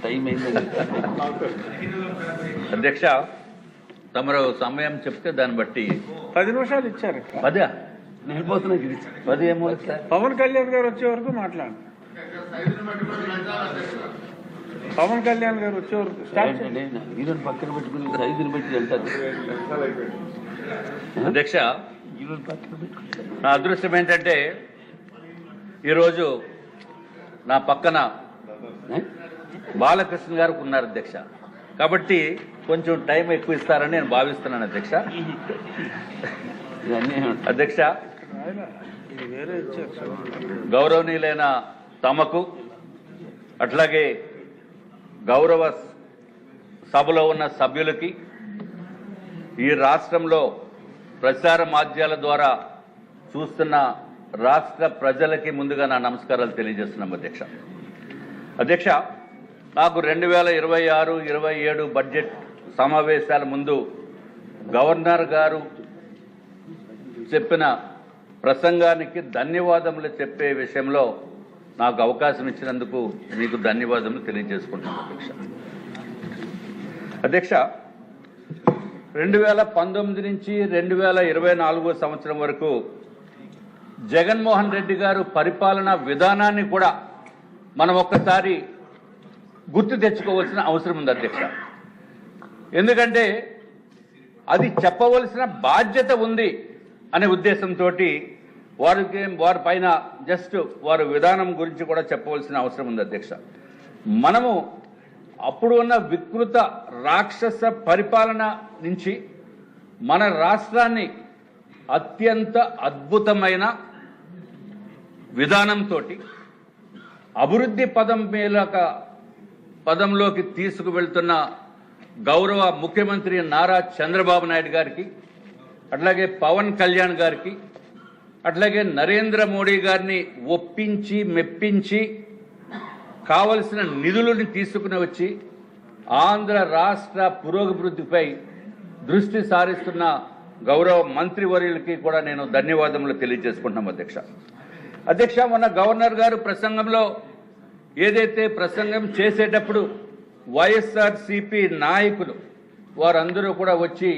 Time అయింది. అధ్యక్ష, తమరు సమయం చెప్తే దాన్ని బట్టి 10 నిమిషాలు ఇచ్చారు. 10 వెళ్ళిపోతున్నా 10 ఏమో పవన్ కళ్యాణ్ గారు వచ్చే వరకు మాట్లాడు. పవన్ కళ్యాణ్ గారు వచ్చే వరకు స్టార్ట్ చేయండి. ఈరోజు పక్కన పెట్టుకుని 5 పెట్టి వెళ్తారు. అధ్యక్ష, ఈరోజు పక్కన పెట్టుకుంటారు. నా అదృష్టం ఏంటంటే ఈరోజు నా పక్కన బాలకృష్ణ గారు ఉన్నారు అధ్యక్ష. కాబట్టి కొంచెం టైం ఎక్కువ ఇస్తారని నేను భావిస్తున్నాను అధ్యక్ష. అధ్యక్ష, ఇది వేరే ఇచ్చారు. గౌరవనీయులైన తమకు అట్లాగే గౌరవ సభలో ఉన్న సభ్యులకి, ఈ రాష్ట్రంలో ప్రచార మాధ్యమాల ద్వారా చూస్తున్న రాష్ట్ర ప్రజలకి ముందుగా నా నమస్కారాలు తెలియజేస్తున్నాం అధ్యక్ష. అధ్యక్ష, నాకు 2026-27 బడ్జెట్ సమావేశాల ముందు గవర్నర్ గారు చెప్పిన ప్రసంగానికి ధన్యవాదములు చెప్పే విషయంలో నాకు అవకాశం ఇచ్చినందుకు మీకు ధన్యవాదములు తెలియజేసుకుంటున్నాను అధ్యక్ష. అధ్యక్ష, 2019 నుంచి 2024 సంవత్సరం వరకు జగన్మోహన్ రెడ్డి గారు పరిపాలనా విధానాన్ని కూడా మనం ఒక్కసారి గుర్తు తెచ్చుకోవాల్సిన అవసరం ఉంది అధ్యక్ష. ఎందుకంటే అది చెప్పవలసిన బాధ్యత ఉంది అనే ఉద్దేశంతో వారి పైన జస్ట్ వారి విధానం గురించి కూడా చెప్పవలసిన అవసరం ఉంది అధ్యక్ష. మనము అప్పుడు ఉన్న వికృత రాక్షస పరిపాలన నుంచి మన రాష్ట్రాన్ని అత్యంత అద్భుతమైన విధానంతో అభివృద్ధి పదంలోకి తీసుకువెళ్తున్న గౌరవ ముఖ్యమంత్రి నారా చంద్రబాబు నాయుడు గారికి, అట్లాగే పవన్ కళ్యాణ్ గారికి, అట్లాగే నరేంద్ర మోడీ గారిని ఒప్పించి మెప్పించి కావలసిన నిధులను తీసుకుని వచ్చి ఆంధ్ర రాష్ట్ర పురోభివృద్ధిపై దృష్టి సారిస్తున్న గౌరవ మంత్రివర్యులకి కూడా నేను ధన్యవాదములు తెలియజేసుకుంటున్నాం అధ్యక్ష. అధ్యక్ష, మొన్న గవర్నర్ గారు ప్రసంగంలో ఏదైతే ప్రసంగం చేసేటప్పుడు వైఎస్ఆర్సీపీ నాయకులు వారందరూ కూడా వచ్చి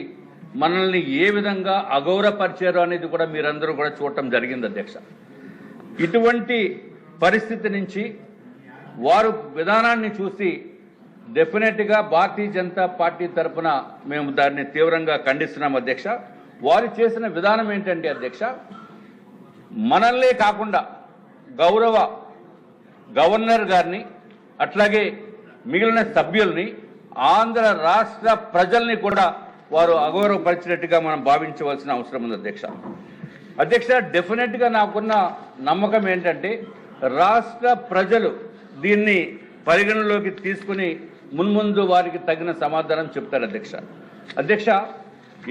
మనల్ని ఏ విధంగా అగౌరవపరిచారో అనేది కూడా మీరందరూ కూడా చూడటం జరిగింది అధ్యక్ష. ఇటువంటి పరిస్థితి నుంచి వారు విధానాన్ని చూసి డెఫినెట్గా భారతీయ జనతా పార్టీ తరఫున మేము దాన్ని తీవ్రంగా ఖండిస్తున్నాం అధ్యక్ష. వారు చేసిన విధానం ఏంటంటే అధ్యక్ష, మనల్నే కాకుండా గౌరవ గవర్నర్ గారిని అట్లాగే మిగిలిన సభ్యుల్ని ఆంధ్ర రాష్ట్ర ప్రజల్ని కూడా వారు అగౌరవపరిచినట్టుగా మనం భావించవలసిన అవసరం ఉంది అధ్యక్ష. అధ్యక్ష, డెఫినెట్గా నాకున్న నమ్మకం ఏంటంటే రాష్ట్ర ప్రజలు దీన్ని పరిగణలోకి తీసుకుని మున్ముందు వారికి తగిన సమాధానం చెప్తారు అధ్యక్ష. అధ్యక్ష,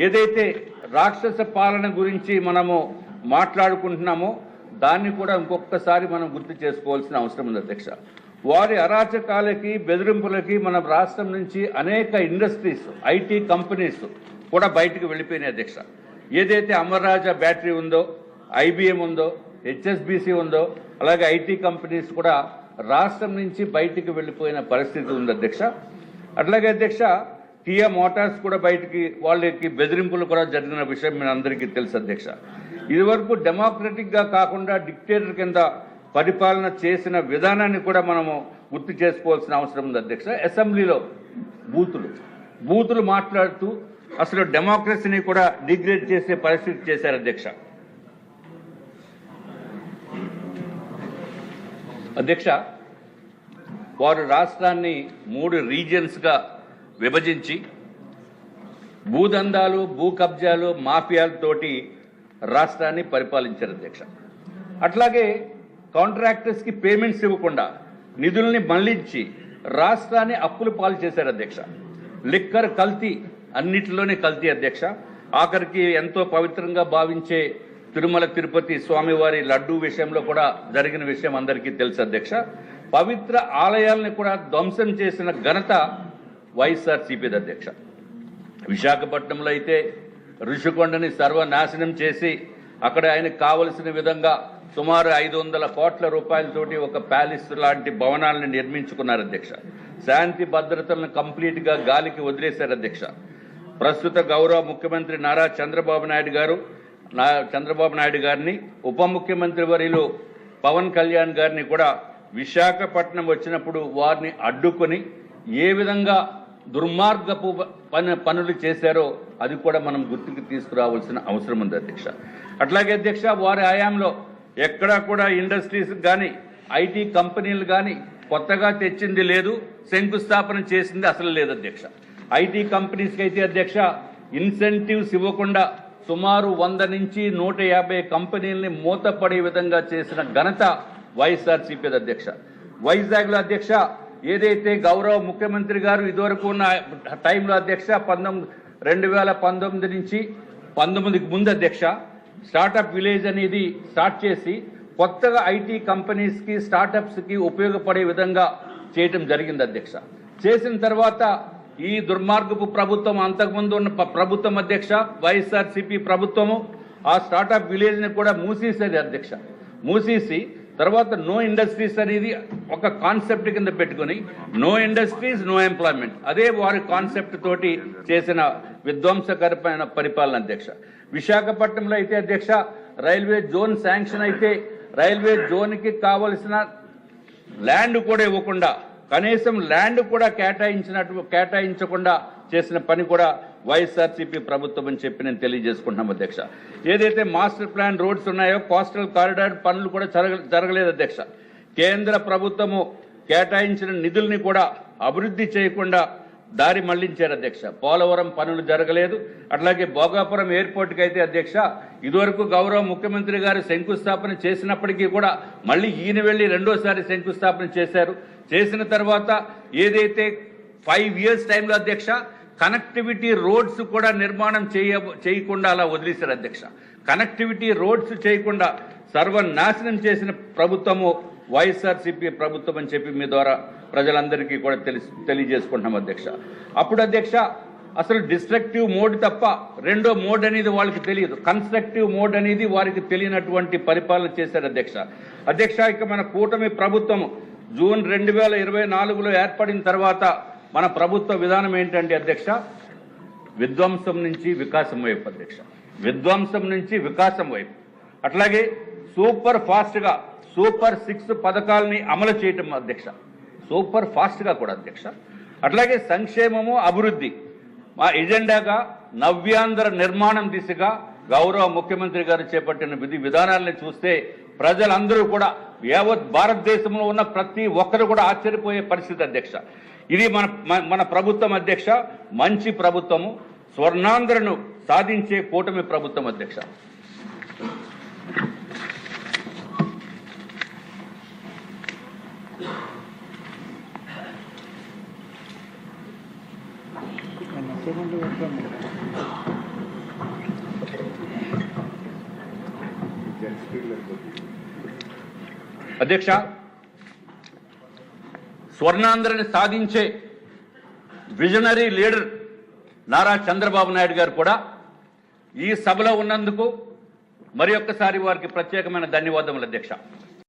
ఏదైతే రాక్షస పాలన గురించి మనము మాట్లాడుకుంటున్నామో దాన్ని కూడా ఇంకొకసారి మనం గుర్తు చేసుకోవాల్సిన అవసరం ఉంది అధ్యక్ష. వారి అరాచకాలకి బెదిరింపులకి మన రాష్ట్రం నుంచి అనేక ఇండస్ట్రీస్, ఐటీ కంపెనీస్ కూడా బయటకు వెళ్ళిపోయినాయి అధ్యక్ష. ఏదైతే అమర్ రాజా బ్యాటరీ ఉందో, ఐబిఎం ఉందో, హెచ్ఎస్బిసి ఉందో, అలాగే ఐటీ కంపెనీస్ కూడా రాష్ట్రం నుంచి బయటికి వెళ్ళిపోయిన పరిస్థితి ఉంది అధ్యక్ష. అట్లాగే అధ్యక్ష, కియా మోటార్స్ కూడా బయటికి వాళ్ళకి బెదిరింపులు కూడా జరిగిన విషయం మీ అందరికీ తెలుసు అధ్యక్ష. ఇదివరకు డెమోక్రటిక్గా కాకుండా డిక్టేటర్ కింద పరిపాలన చేసిన విధానాన్ని కూడా మనము గుర్తు చేసుకోవాల్సిన అవసరం ఉంది అధ్యక్ష. అసెంబ్లీలో బూతులు మాట్లాడుతూ అసలు డెమోక్రసీని కూడా డిగ్రేడ్ చేసే పరిస్థితి చేశారు అధ్యక్ష. అధ్యక్ష, వారు రాష్ట్రాన్ని 3 రీజియన్స్గా విభజించి భూదందాలు, భూ కబ్జాలు, మాఫియాలతోటి రాష్ట్రాన్ని పరిపాలించారు అధ్యక్ష. అట్లాగే కాంట్రాక్టర్స్కి పేమెంట్స్ ఇవ్వకుండా నిధుల్ని మళ్లించి రాష్ట్రాన్ని అప్పులు పాలు చేశారు అధ్యక్ష. లిక్కర్ కల్తీ, అన్నిటిలోనే కల్తీ అధ్యక్ష. ఆఖరికి ఎంతో పవిత్రంగా భావించే తిరుమల తిరుపతి స్వామివారి లడ్డూ విషయంలో కూడా జరిగిన విషయం అందరికీ తెలుసు అధ్యక్ష. పవిత్ర ఆలయాలను కూడా ధ్వంసం చేసిన ఘనత వైఎస్ఆర్సీపీది అధ్యక్ష. విశాఖపట్నంలో అయితే ఋషికొండని సర్వనాశనం చేసి అక్కడ ఆయనకు కావలసిన విధంగా సుమారు 500 కోట్ల రూపాయలతోటి ఒక ప్యాలెస్ లాంటి భవనాలను నిర్మించుకున్నారు అధ్యక్ష. శాంతి భద్రతలను కంప్లీట్గా గాలికి వదిలేశారు అధ్యక్ష. ప్రస్తుత గౌరవ ముఖ్యమంత్రి నారా చంద్రబాబు నాయుడు గారిని ఉప ముఖ్యమంత్రి వర్యులు పవన్ కళ్యాణ్ గారిని కూడా విశాఖపట్నం వచ్చినప్పుడు వారిని అడ్డుకొని ఏ విధంగా దుర్మార్గపు పనులు చేశారో అది కూడా మనం గుర్తుకు తీసుకురావాల్సిన అవసరం ఉంది అధ్యక్ష. అట్లాగే అధ్యక్ష, వారి హయాంలో ఎక్కడా కూడా ఇండస్ట్రీస్ కానీ ఐటీ కంపెనీలు కానీ కొత్తగా తెచ్చింది లేదు, శంకుస్థాపన చేసింది అసలు లేదు అధ్యక్ష. ఐటీ కంపెనీస్కి అయితే అధ్యక్ష ఇన్సెంటివ్స్ ఇవ్వకుండా సుమారు 100 నుంచి 150 కంపెనీలని మూతపడే విధంగా చేసిన ఘనత వైఎస్ఆర్సీపీ అధ్యక్ష. వైజాగ్లో అధ్యక్ష ఏదైతే గౌరవ ముఖ్యమంత్రి గారు ఇదివరకు ఉన్న టైంలో అధ్యక్ష 2019 నుంచి 19కి ముందు అధ్యక్ష స్టార్టప్ విలేజ్ అనేది స్టార్ట్ చేసి కొత్తగా ఐటీ కంపెనీస్కి స్టార్టప్స్కి ఉపయోగపడే విధంగా చేయటం జరిగింది అధ్యక్ష. చేసిన తర్వాత ఈ దుర్మార్గపు ప్రభుత్వం, అంతకుముందు ఉన్న ప్రభుత్వం అధ్యక్ష వైఎస్ఆర్సీపీ ప్రభుత్వము ఆ స్టార్టప్ విలేజ్ని కూడా మూసేసేది అధ్యక్ష. మూసేసి తర్వాత నో ఇండస్ట్రీస్ అనేది ఒక కాన్సెప్ట్ కింద పెట్టుకుని నో ఇండస్ట్రీస్ నో ఎంప్లాయ్మెంట్, అదే వారి కాన్సెప్ట్ తోటి చేసిన విధ్వంసకరమైన పరిపాలన అధ్యక్ష. విశాఖపట్నంలో అయితే అధ్యక్ష రైల్వే జోన్ శాంక్షన్ అయితే రైల్వే జోన్కి ల్యాండ్ కూడా ఇవ్వకుండా, కనీసం ల్యాండ్ కూడా కేటాయించకుండా చేసిన పని కూడా వైఎస్ఆర్సీపీ ప్రభుత్వం అని చెప్పి నేను తెలియజేసుకుంటున్నాం అధ్యక్ష. ఏదైతే మాస్టర్ ప్లాన్ రోడ్స్ ఉన్నాయో కోస్టల్ కారిడార్ పనులు కూడా జరగలేదు అధ్యక్ష. కేంద్ర ప్రభుత్వము కేటాయించిన నిధుల్ని కూడా అభివృద్ధి చేయకుండా దారి మళ్లించారు అధ్యక్ష. పోలవరం పనులు జరగలేదు. అట్లాగే భోగాపురం ఎయిర్పోర్ట్కి అయితే అధ్యక్ష ఇదివరకు గౌరవ ముఖ్యమంత్రి గారు శంకుస్థాపన చేసినప్పటికీ కూడా మళ్ళీ ఈయన వెళ్లి రెండోసారి శంకుస్థాపన చేశారు. చేసిన తర్వాత ఏదైతే 5 years టైంలో అధ్యక్ష కనెక్టివిటీ రోడ్స్ కూడా నిర్మాణం చేయకుండా అలా వదిలేశారు అధ్యక్ష. కనెక్టివిటీ రోడ్స్ చేయకుండా సర్వనాశనం చేసిన ప్రభుత్వము వైఎస్ఆర్సీపీ ప్రభుత్వం అని చెప్పి మీ ద్వారా ప్రజలందరికీ కూడా తెలియజేసుకుంటున్నాం అధ్యక్ష. అప్పుడు అధ్యక్ష అసలు డిస్ట్రక్టివ్ మోడ్ తప్ప రెండో మోడ్ అనేది వాళ్ళకి తెలియదు, కన్స్ట్రక్టివ్ మోడ్ అనేది వారికి తెలియనటువంటి పరిపాలన చేశారు అధ్యక్ష. అధ్యక్ష ఇక మన కూటమి ప్రభుత్వం జూన్ 2024లో ఏర్పడిన తర్వాత మన ప్రభుత్వ విధానం ఏంటంటే అధ్యక్ష విధ్వంసం నుంచి వికాసం వైపు అధ్యక్ష, విధ్వంసం నుంచి వికాసం వైపు. అట్లాగే సూపర్ ఫాస్ట్గా సూపర్ 6 పథకాలని అమలు చేయటం అధ్యక్ష, సూపర్ ఫాస్ట్గా కూడా అధ్యక్ష. అట్లాగే సంక్షేమము అభివృద్ధి మా ఎజెండాగా నవ్యాంధ్ర నిర్మాణం దిశగా గౌరవ ముఖ్యమంత్రి గారు చేపట్టిన విధానాలను చూస్తే ప్రజలందరూ కూడా యావత్ భారతదేశంలో ఉన్న ప్రతి ఒక్కరు కూడా ఆశ్చర్యపోయే పరిస్థితి అధ్యక్ష. ఇది మన ప్రభుత్వం అధ్యక్ష, మంచి ప్రభుత్వము, స్వర్ణాంధ్రను సాధించే కూటమి ప్రభుత్వం అధ్యక్ష. అధ్యక్ష స్వర్ణాంధ్రని సాధించే విజనరీ లీడర్ నారా చంద్రబాబు నాయుడు గారు కూడా ఈ సభలో ఉన్నందుకు మరి ఒక్కసారి వారికి ప్రత్యేకమైన ధన్యవాదములు అధ్యక్ష.